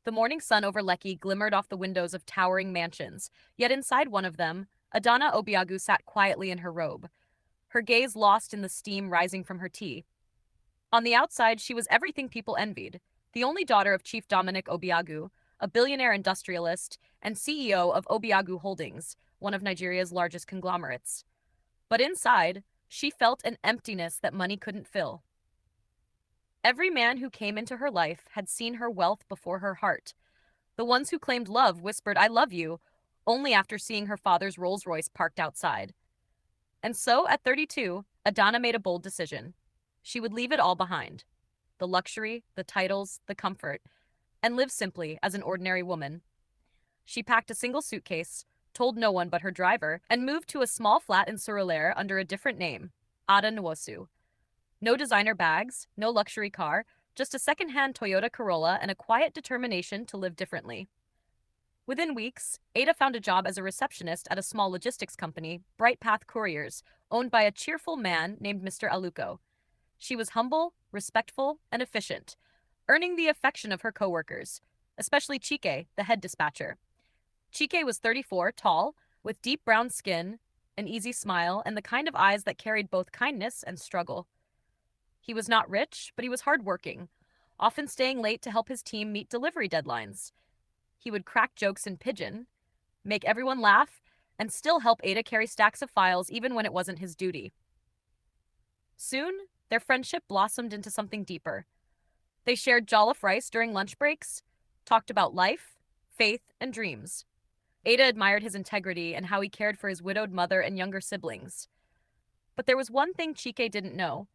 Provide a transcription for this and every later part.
The morning sun over Lekki glimmered off the windows of towering mansions, yet inside one of them, Adanna Obiagu sat quietly in her robe, her gaze lost in the steam rising from her tea. On the outside, she was everything people envied, the only daughter of Chief Dominic Obiagu, a billionaire industrialist and CEO of Obiagu Holdings, one of Nigeria's largest conglomerates. But inside, she felt an emptiness that money couldn't fill. Every man who came into her life had seen her wealth before her heart. The ones who claimed love whispered, "I love you," only after seeing her father's Rolls Royce parked outside. And so, at 32, Adanna made a bold decision. She would leave it all behind: the luxury, the titles, the comfort, and live simply as an ordinary woman. She packed a single suitcase, told no one but her driver, and moved to a small flat in Surulere under a different name, Ada Nwosu. No designer bags, no luxury car, just a second-hand Toyota Corolla and a quiet determination to live differently. Within weeks, Ada found a job as a receptionist at a small logistics company, Bright Path Couriers, owned by a cheerful man named Mr. Aluko. She was humble, respectful, and efficient, earning the affection of her coworkers, especially Chike, the head dispatcher. Chike was 34, tall, with deep brown skin, an easy smile, and the kind of eyes that carried both kindness and struggle. He was not rich, but he was hardworking, often staying late to help his team meet delivery deadlines. He would crack jokes in pidgin, make everyone laugh, and still help Ada carry stacks of files even when it wasn't his duty. Soon, their friendship blossomed into something deeper. They shared jollof rice during lunch breaks, talked about life, faith, and dreams. Ada admired his integrity and how he cared for his widowed mother and younger siblings. But there was one thing Chike didn't know.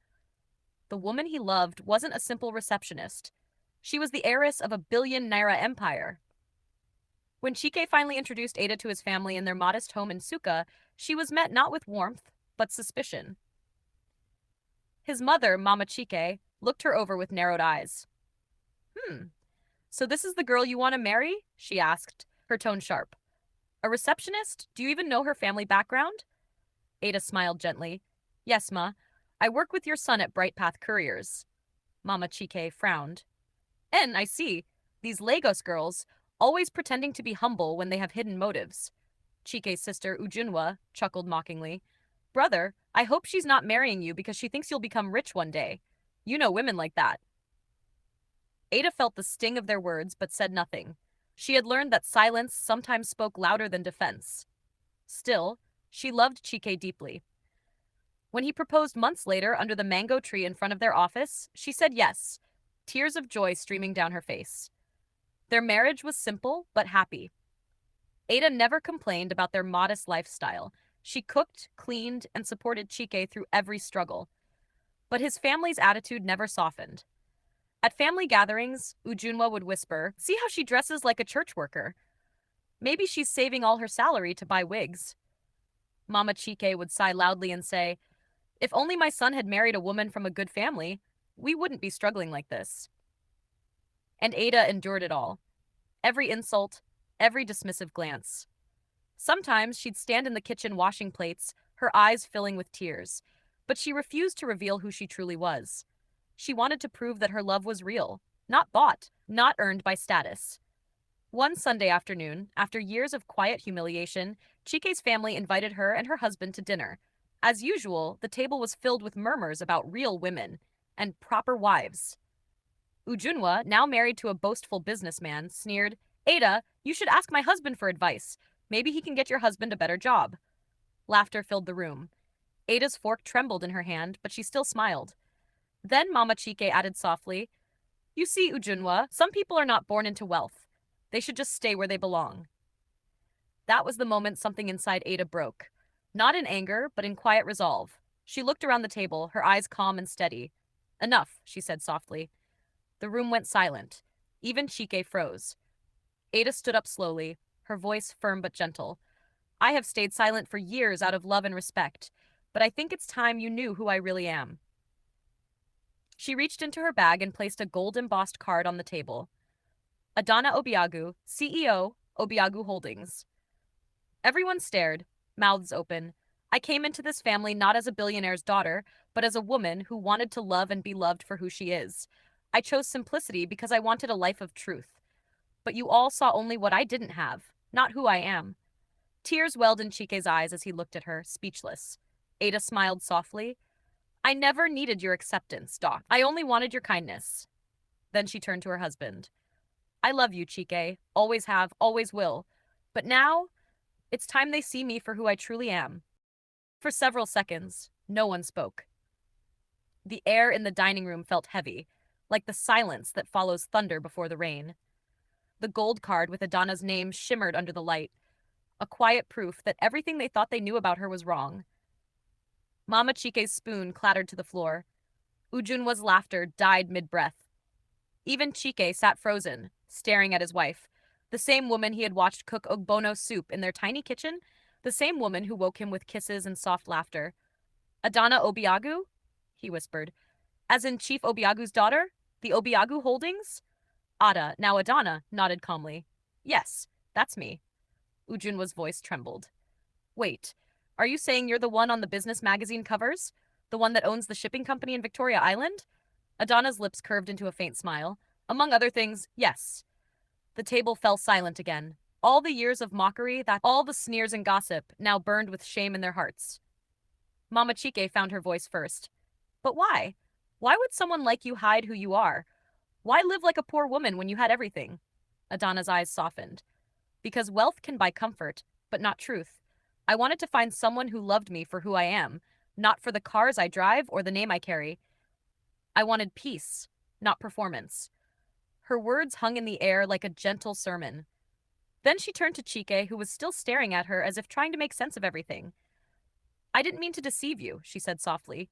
The woman he loved wasn't a simple receptionist. She was the heiress of a billion-naira empire. When Chike finally introduced Ada to his family in their modest home in Suka, she was met not with warmth, but suspicion. His mother, Mama Chike, looked her over with narrowed eyes. So this is the girl you want to marry?" she asked, her tone sharp. "A receptionist? Do you even know her family background?" Ada smiled gently. "Yes, ma. I work with your son at Bright Path Couriers." Mama Chike frowned. "And I see. These Lagos girls, always pretending to be humble when they have hidden motives." Chike's sister, Ujunwa, chuckled mockingly. "Brother, I hope she's not marrying you because she thinks you'll become rich one day. You know women like that." Ada felt the sting of their words but said nothing. She had learned that silence sometimes spoke louder than defense. Still, she loved Chike deeply. When he proposed months later under the mango tree in front of their office, she said yes, tears of joy streaming down her face. Their marriage was simple but happy. Ada never complained about their modest lifestyle. She cooked, cleaned, and supported Chike through every struggle. But his family's attitude never softened. At family gatherings, Ujunwa would whisper, "See how she dresses like a church worker. Maybe she's saving all her salary to buy wigs." Mama Chike would sigh loudly and say, "If only my son had married a woman from a good family, we wouldn't be struggling like this." And Ada endured it all. Every insult, every dismissive glance. Sometimes she'd stand in the kitchen washing plates, her eyes filling with tears, but she refused to reveal who she truly was. She wanted to prove that her love was real, not bought, not earned by status. One Sunday afternoon, after years of quiet humiliation, Chike's family invited her and her husband to dinner. As usual, the table was filled with murmurs about real women and proper wives. Ujunwa, now married to a boastful businessman, sneered, "Ada, you should ask my husband for advice. Maybe he can get your husband a better job." Laughter filled the room. Ada's fork trembled in her hand, but she still smiled. Then Mama Chike added softly, "You see, Ujunwa, some people are not born into wealth. They should just stay where they belong." That was the moment something inside Ada broke. Not in anger, but in quiet resolve. She looked around the table, her eyes calm and steady. "Enough," she said softly. The room went silent. Even Chike froze. Ada stood up slowly, her voice firm but gentle. "I have stayed silent for years out of love and respect, but I think it's time you knew who I really am." She reached into her bag and placed a gold-embossed card on the table. Adanna Obiagu, CEO, Obiagu Holdings. Everyone stared, mouths open. I came into this family not as a billionaire's daughter, but as a woman who wanted to love and be loved for who she is. I chose simplicity because I wanted a life of truth. But you all saw only what I didn't have, not who I am. Tears welled in Chike's eyes as he looked at her, speechless. Ada smiled softly. I never needed your acceptance, Doc. I only wanted your kindness. Then she turned to her husband. I love you, Chike. Always have, always will. But now, it's time they see me for who I truly am. For several seconds, no one spoke. The air in the dining room felt heavy, like the silence that follows thunder before the rain. The gold card with Adanna's name shimmered under the light, a quiet proof that everything they thought they knew about her was wrong. Mama Chike's spoon clattered to the floor. Ujunwa's laughter died mid-breath. Even Chike sat frozen, staring at his wife, the same woman he had watched cook ogbono soup in their tiny kitchen, the same woman who woke him with kisses and soft laughter. Adanna Obiagu? He whispered. As in Chief Obiagu's daughter? The Obiagu Holdings? Ada, now Adanna, nodded calmly. Yes, that's me. Ujunwa's voice trembled. Wait, are you saying you're the one on the business magazine covers? The one that owns the shipping company in Victoria Island? Adanna's lips curved into a faint smile. Among other things, yes. The table fell silent again. All the years of mockery, all the sneers and gossip, now burned with shame in their hearts. Mama Chike found her voice first. But why? Why would someone like you hide who you are? Why live like a poor woman when you had everything? Adanna's eyes softened. Because wealth can buy comfort, but not truth. I wanted to find someone who loved me for who I am, not for the cars I drive or the name I carry. I wanted peace, not performance. Her words hung in the air like a gentle sermon. Then she turned to Chike, who was still staring at her as if trying to make sense of everything. I didn't mean to deceive you, she said softly.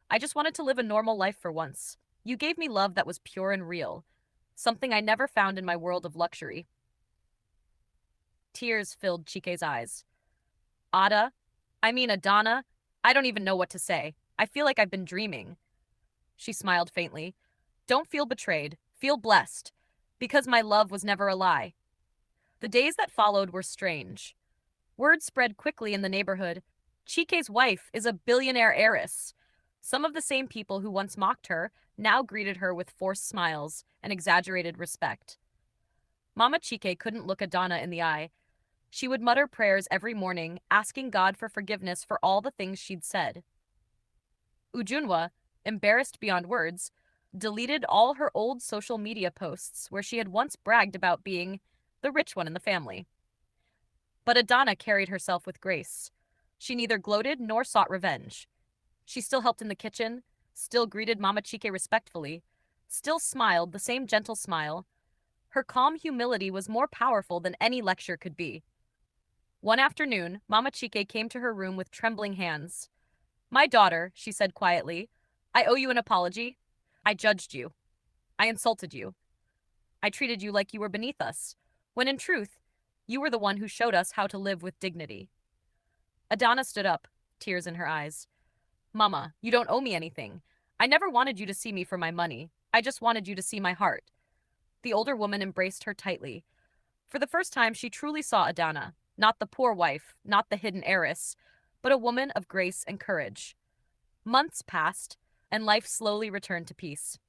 I just wanted to live a normal life for once. You gave me love that was pure and real, something I never found in my world of luxury. Tears filled Chike's eyes. Adanna, I don't even know what to say. I feel like I've been dreaming. She smiled faintly. Don't feel betrayed. Feel blessed. Because my love was never a lie. The days that followed were strange. Word spread quickly in the neighborhood. Chike's wife is a billionaire heiress. Some of the same people who once mocked her now greeted her with forced smiles and exaggerated respect. Mama Chike couldn't look Adanna in the eye. She would mutter prayers every morning, asking God for forgiveness for all the things she'd said. Ujunwa, embarrassed beyond words, deleted all her old social media posts where she had once bragged about being the rich one in the family. But Adanna carried herself with grace. She neither gloated nor sought revenge. She still helped in the kitchen, still greeted Mama Chike respectfully, still smiled the same gentle smile. Her calm humility was more powerful than any lecture could be. One afternoon, Mama Chike came to her room with trembling hands. My daughter, she said quietly, I owe you an apology. I judged you. I insulted you. I treated you like you were beneath us, when in truth, you were the one who showed us how to live with dignity. Adanna stood up, tears in her eyes. Mama, you don't owe me anything. I never wanted you to see me for my money. I just wanted you to see my heart. The older woman embraced her tightly. For the first time, she truly saw Adanna, not the poor wife, not the hidden heiress, but a woman of grace and courage. Months passed, and life slowly returned to peace.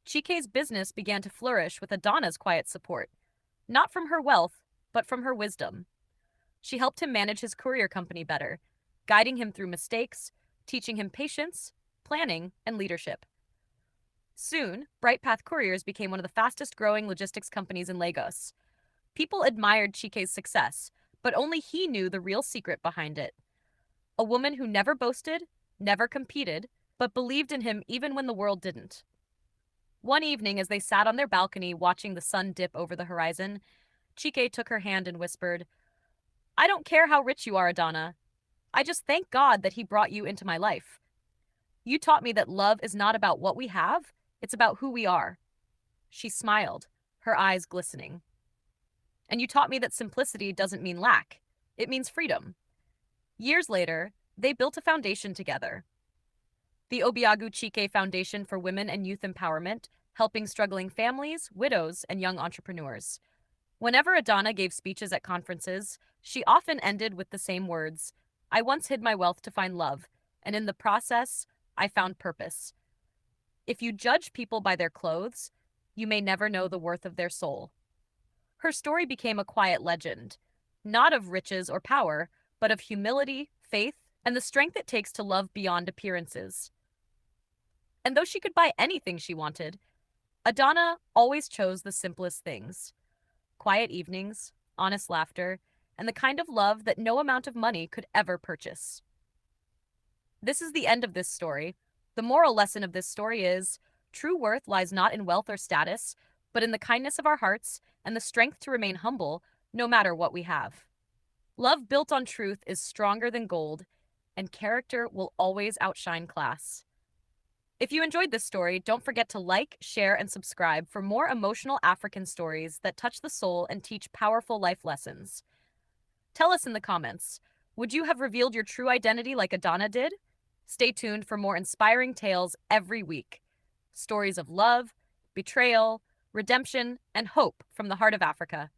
Chike's business began to flourish with Adanna's quiet support, not from her wealth, but from her wisdom. She helped him manage his courier company better, guiding him through mistakes, teaching him patience, planning, and leadership. Soon, Bright Path Couriers became one of the fastest-growing logistics companies in Lagos. People admired Chike's success, but only he knew the real secret behind it. A woman who never boasted, never competed, but believed in him even when the world didn't. One evening, as they sat on their balcony watching the sun dip over the horizon, Chike took her hand and whispered, I don't care how rich you are, Adanna. I just thank God that he brought you into my life. You taught me that love is not about what we have, it's about who we are. She smiled, her eyes glistening. And you taught me that simplicity doesn't mean lack, it means freedom. Years later, they built a foundation together. The Obiagu Chike Foundation for Women and Youth Empowerment, helping struggling families, widows, and young entrepreneurs. Whenever Adanna gave speeches at conferences, she often ended with the same words, I once hid my wealth to find love, and in the process, I found purpose. If you judge people by their clothes, you may never know the worth of their soul. Her story became a quiet legend, not of riches or power, but of humility, faith, and the strength it takes to love beyond appearances. And though she could buy anything she wanted, Adanna always chose the simplest things: quiet evenings, honest laughter, and the kind of love that no amount of money could ever purchase. This is the end of this story. The moral lesson of this story is true worth lies not in wealth or status, but in the kindness of our hearts and the strength to remain humble no matter what we have. Love built on truth is stronger than gold, and character will always outshine class. If you enjoyed this story, don't forget to like, share, and subscribe for more emotional African stories that touch the soul and teach powerful life lessons. Tell us in the comments, would you have revealed your true identity like Adanna did? Stay tuned for more inspiring tales every week. Stories of love, betrayal, redemption, and hope from the heart of Africa.